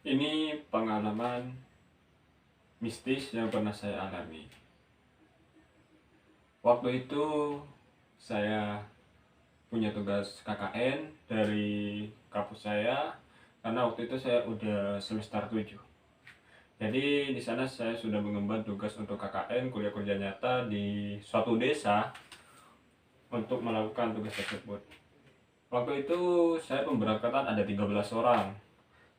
Ini pengalaman mistis yang pernah saya alami. Waktu itu saya punya tugas KKN dari kampus saya karena waktu itu saya udah semester 7. Jadi di sana saya sudah mengemban tugas untuk KKN kuliah kerja nyata di suatu desa untuk melakukan tugas tersebut. Waktu itu saya pemberangkatan ada 13 orang.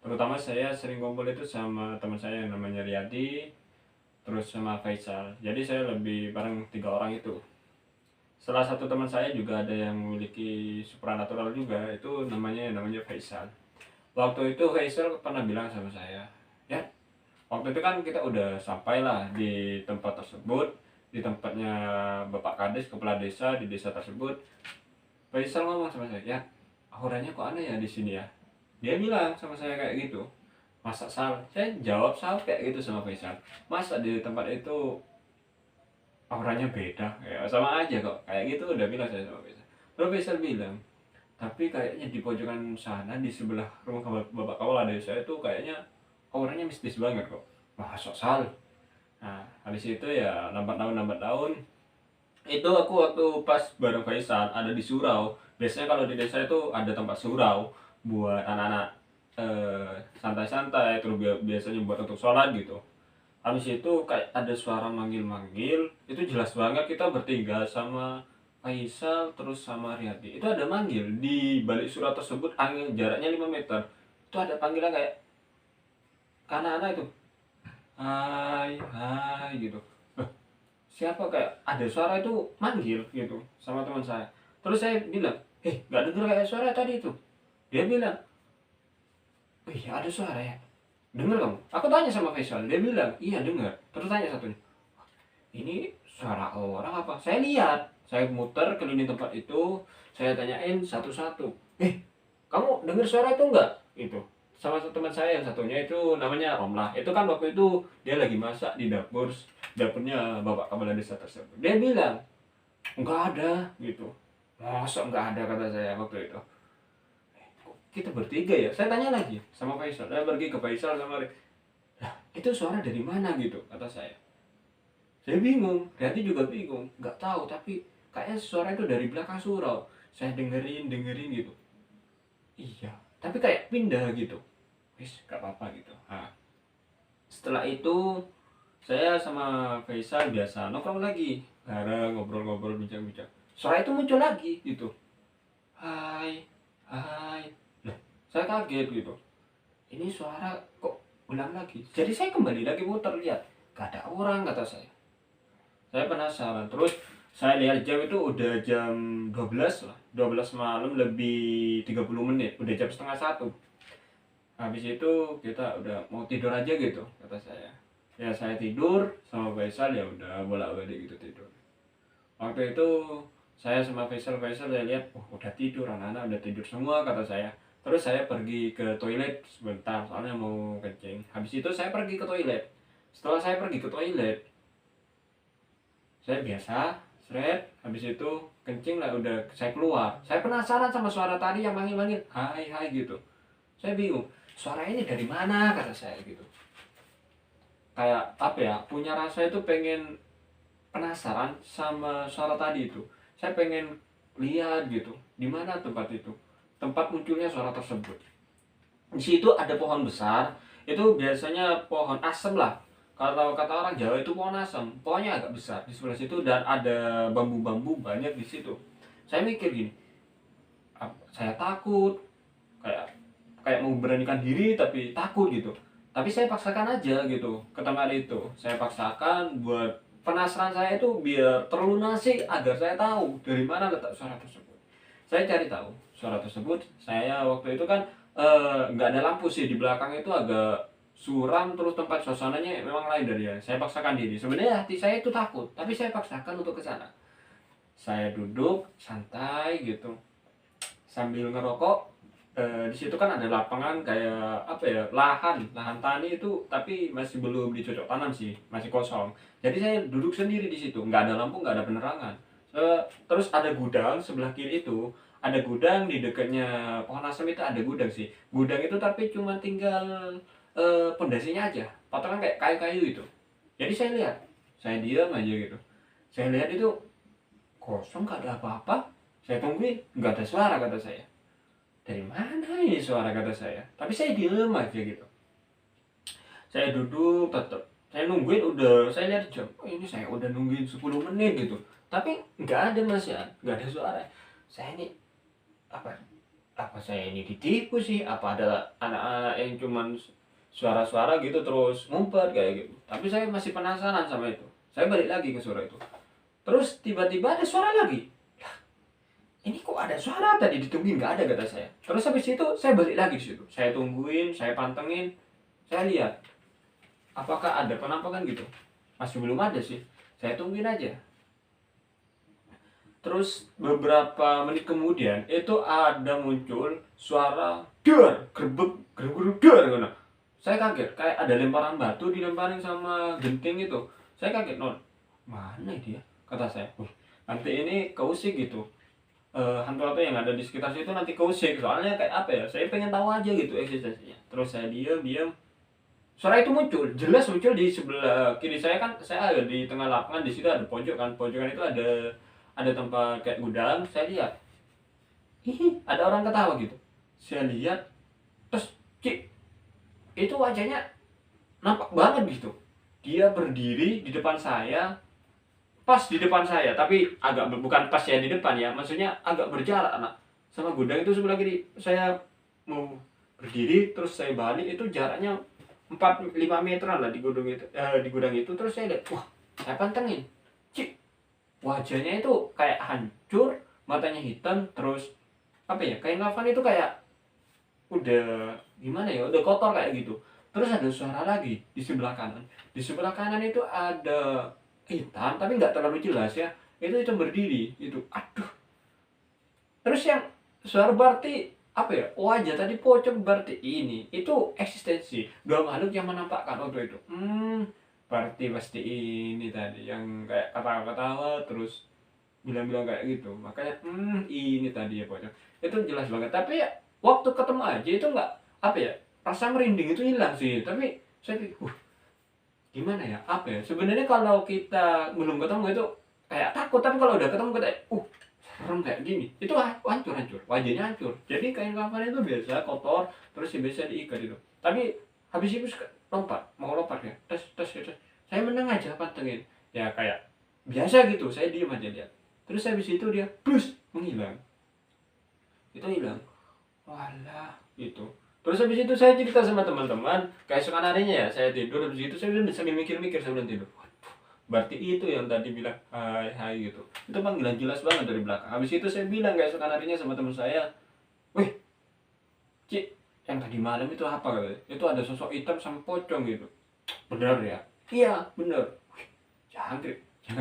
Terutama saya sering kumpul itu sama teman saya yang namanya Riyadi, terus sama Faisal. Jadi saya lebih bareng 3 orang itu. Salah satu teman saya juga ada yang memiliki supranatural juga, itu namanya Faisal. Waktu itu Faisal pernah bilang sama saya, ya waktu itu kan kita udah sampai lah di tempat tersebut, di tempatnya Bapak Kades, kepala desa di desa tersebut. Faisal ngomong sama saya, ya auranya kok aneh ya di sini ya. Dia bilang sama saya kayak gitu. Masa salah? Saya jawab salah kayak gitu sama Faisal. Masa di tempat itu auranya beda, ya sama aja kok kayak gitu, udah bilang saya sama Faisal. Terus Faisal bilang, tapi kayaknya di pojokan sana di sebelah rumah bapak kepala desa itu kayaknya auranya mistis banget kok. Masuk sal. Nah habis itu ya lambat tahun itu aku waktu pas bareng Faisal ada di surau. Biasanya kalau di desa itu ada tempat surau buat anak-anak santai-santai, terus biasanya buat untuk sholat gitu. Habis itu kayak ada suara manggil-manggil, itu jelas banget kita bertiga sama Faisal terus sama Riyadi. Itu ada manggil di balik surat tersebut, angin jaraknya 5 meter. Itu ada panggilan kayak ke anak-anak itu. Hai, hai gitu. "Loh, siapa?" Kayak ada suara itu manggil gitu sama teman saya. Terus saya bilang, nggak denger kayak suara tadi itu." Dia bilang, "Oh iya ada suara ya. Dengar kamu?" Aku tanya sama Faisal, dia bilang, "Iya dengar." Terus tanya satunya, "Ini suara orang apa?" Saya lihat, saya muter keliling tempat itu, saya tanyain satu-satu. Kamu dengar suara itu enggak?" Itu. Sama teman saya yang satunya itu namanya Romlah. Itu kan waktu itu dia lagi masak di dapurnya Bapak Kepala Desa tersebut. Dia bilang, "Enggak ada," gitu. "Masa enggak ada?" kata saya waktu itu. "Kok kita bertiga ya?" Saya tanya lagi sama Faisal. Saya pergi ke Faisal sama Rik. "Lah, itu suara dari mana?" gitu kata saya. Saya bingung, Riyadi juga bingung, nggak tahu, tapi kayaknya suara itu dari belakang surau. Saya dengerin gitu. Iya, tapi kayak pindah gitu. Wis, gak apa-apa gitu. Nah, setelah itu saya sama Faisal biasa nongkrong lagi, bareng ngobrol-ngobrol, bincang-bincang. Suara itu muncul lagi gitu. Hai, hai. Lah, saya kaget gitu. Ini suara kok ulang lagi. Jadi saya kembali lagi muter lihat, gak ada orang kata saya. Saya penasaran. Terus saya lihat jam itu udah jam 12 lah. 12 malam lebih 30 menit. Udah jam setengah satu. Habis itu kita udah mau tidur aja gitu kata saya. Ya saya tidur sama Faisal, ya udah bolak-balik gitu tidur. Waktu itu saya sama Faisal saya lihat, udah tidur, anak-anak udah tidur semua kata saya. Terus saya pergi ke toilet sebentar soalnya mau kencing. Habis itu saya pergi ke toilet. Setelah saya pergi ke toilet, saya biasa habis itu kencing lah, udah saya keluar. Saya penasaran sama suara tadi yang manggil-manggil, hai hai gitu. Saya bingung, suara ini dari mana kata saya gitu. Kayak apa ya, punya rasa itu pengen penasaran sama suara tadi itu. Saya pengen lihat gitu, di mana tempat itu, tempat munculnya suara tersebut. Di situ ada pohon besar, itu biasanya pohon asem lah. Kalau kata orang Jawa itu pohon asem, pohonnya agak besar di sebelah situ dan ada bambu-bambu banyak di situ. Saya mikir gini, saya takut, kayak kayak mau beranikan diri tapi takut gitu. Tapi saya paksakan aja gitu ke tempat itu. Saya paksakan buat penasaran saya itu biar terlunasi agar saya tahu dari mana letak suara tersebut. Saya cari tahu suara tersebut. Saya waktu itu kan nggak ada lampu sih di belakang, itu agak suram, terus tempat suasananya memang lain dari yang saya paksakan diri. Sebenarnya hati saya itu takut, tapi saya paksakan untuk ke sana. Saya duduk santai gitu sambil ngerokok. Di situ kan ada lapangan kayak apa ya, lahan tani itu, tapi masih belum dicocok tanam sih, masih kosong. Jadi saya duduk sendiri di situ, nggak ada lampu, nggak ada penerangan. Terus ada gudang sebelah kiri itu, ada gudang di dekatnya pohon asem itu, ada gudang sih, gudang itu tapi cuma tinggal pondasinya aja, potongan kayak kayu-kayu gitu. Jadi saya lihat, saya diam aja gitu. Saya lihat itu kosong, gak ada apa-apa. Saya tungguin, nggak ada suara kata saya. Dari mana ini suara kata saya? Tapi saya diam aja gitu. Saya duduk tetap. Saya nungguin udah, saya lihat jam. Oh, ini saya udah nungguin 10 menit gitu. Tapi nggak ada Mas ya, nggak ada suara. Saya ini apa apa saya ini ditipu sih? Apa ada anak-anak yang cuman suara-suara gitu terus ngumpet kayak gitu. Tapi saya masih penasaran sama itu. Saya balik lagi ke suara itu. Terus tiba-tiba ada suara lagi. Ini kok ada suara tadi ditungguin, nggak ada kata saya. Terus habis itu saya balik lagi di situ. Saya tungguin, saya pantengin, saya lihat apakah ada penampakan gitu. Masih belum ada sih. Saya tungguin aja. Terus beberapa menit kemudian itu ada muncul suara dar, gerbek, gerbek dar gitu. Saya kaget, kayak ada lemparan batu dilemparin sama genting itu. Saya kaget, non, mana dia? Kata saya, nanti ini keusik gitu. Hantu-hantu yang ada di sekitar situ nanti keusik. Soalnya kayak apa ya? Saya pengen tahu aja gitu eksistensinya. Terus saya diam. Suara itu muncul, jelas muncul di sebelah kiri saya kan. Saya ada di tengah lapangan, di situ ada pojok kan. Pojokan itu ada tempat kayak gudang. Saya lihat, hihi, ada orang ketawa gitu. Saya lihat, terus cik, itu wajahnya nampak banget gitu. Dia berdiri di depan saya, pas di depan saya, tapi agak bukan pas ya di depan ya, maksudnya agak berjarak anak sama gudang itu sebelah kiri. Saya mau berdiri terus saya balik itu jaraknya 4-5 meteran lah di gudang itu, di gudang itu. Terus saya lihat, wah, saya pantengin, cik, wajahnya itu kayak hancur, matanya hitam, terus apa ya, kain kafan itu kayak udah gimana ya, udah kotor kayak gitu. Terus ada suara lagi di sebelah kanan. Di sebelah kanan itu ada hitam tapi nggak terlalu jelas ya, itu berdiri itu. Aduh, terus yang suara berarti apa ya, wajah tadi pocong, berarti ini itu eksistensi dua makhluk yang menampakkan waktu itu. Berarti pasti ini tadi yang kayak ketawa-ketawa terus bilang-bilang kayak gitu. Makanya ini tadi ya pocong. Itu jelas banget. Tapi ya waktu ketemu aja itu nggak apa ya, rasa merinding itu hilang sih. Tapi saya pikir, gimana ya, apa ya, sebenarnya kalau kita belum ketemu itu kayak takut, tapi kalau udah ketemu kita serem kayak gini, itu hancur wajahnya hancur. Jadi kain kafan itu biasa kotor terus ya biasa diikat itu. Tapi habis itu mau lompat ya, tes. Saya menang aja pantengin ya kayak biasa gitu, saya diem aja lihat. Terus habis itu dia plus menghilang, itu hilang. Walah itu. Terus habis itu saya cerita sama teman-teman, keesokan harinya ya saya tidur, habis itu saya udah sambil mikir-mikir sebelum tidur. Waduh, berarti itu yang tadi bilang hai hai gitu. Itu panggilan jelas banget dari belakang. Habis itu saya bilang keesokan harinya sama teman saya, "Wih, Cik, yang tadi malam itu apa?" katanya. "Itu ada sosok hitam sama pocong gitu." "Bener ya?" "Iya, bener." "Wih, jangan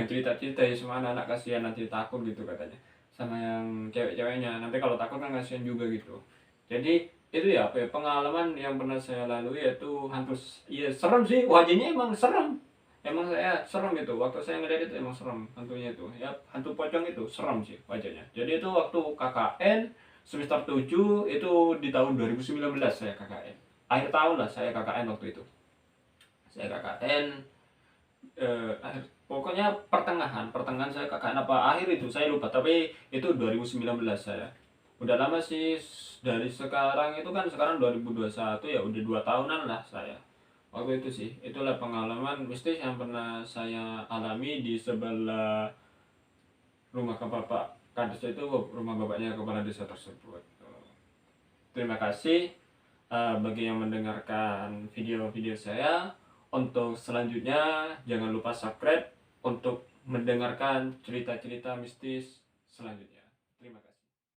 cerita-cerita ya sama anak-anak, kasihan nanti takut gitu," katanya. Sama yang cewek-ceweknya, nanti kalau takut kan kasihan juga gitu. Jadi itu ya apa ya, pengalaman yang pernah saya lalui yaitu hantu. Iya serem sih, wajahnya emang serem. Emang saya serem itu, waktu saya ngeliat itu emang serem hantunya itu. Ya hantu pocong itu serem sih wajahnya. Jadi itu waktu KKN semester 7 itu di tahun 2019 saya KKN. Akhir tahun lah saya KKN waktu itu. Saya KKN pokoknya pertengahan saya KKN apa akhir itu saya lupa, tapi itu 2019 saya. Udah lama sih dari sekarang, itu kan sekarang 2021 ya, udah 2 tahunan lah saya. Waktu itu sih, itulah pengalaman mistis yang pernah saya alami di sebelah rumah ke bapak kades, itu rumah bapaknya kepala desa tersebut. Terima kasih bagi yang mendengarkan video-video saya. Untuk selanjutnya jangan lupa subscribe untuk mendengarkan cerita-cerita mistis selanjutnya. Terima kasih.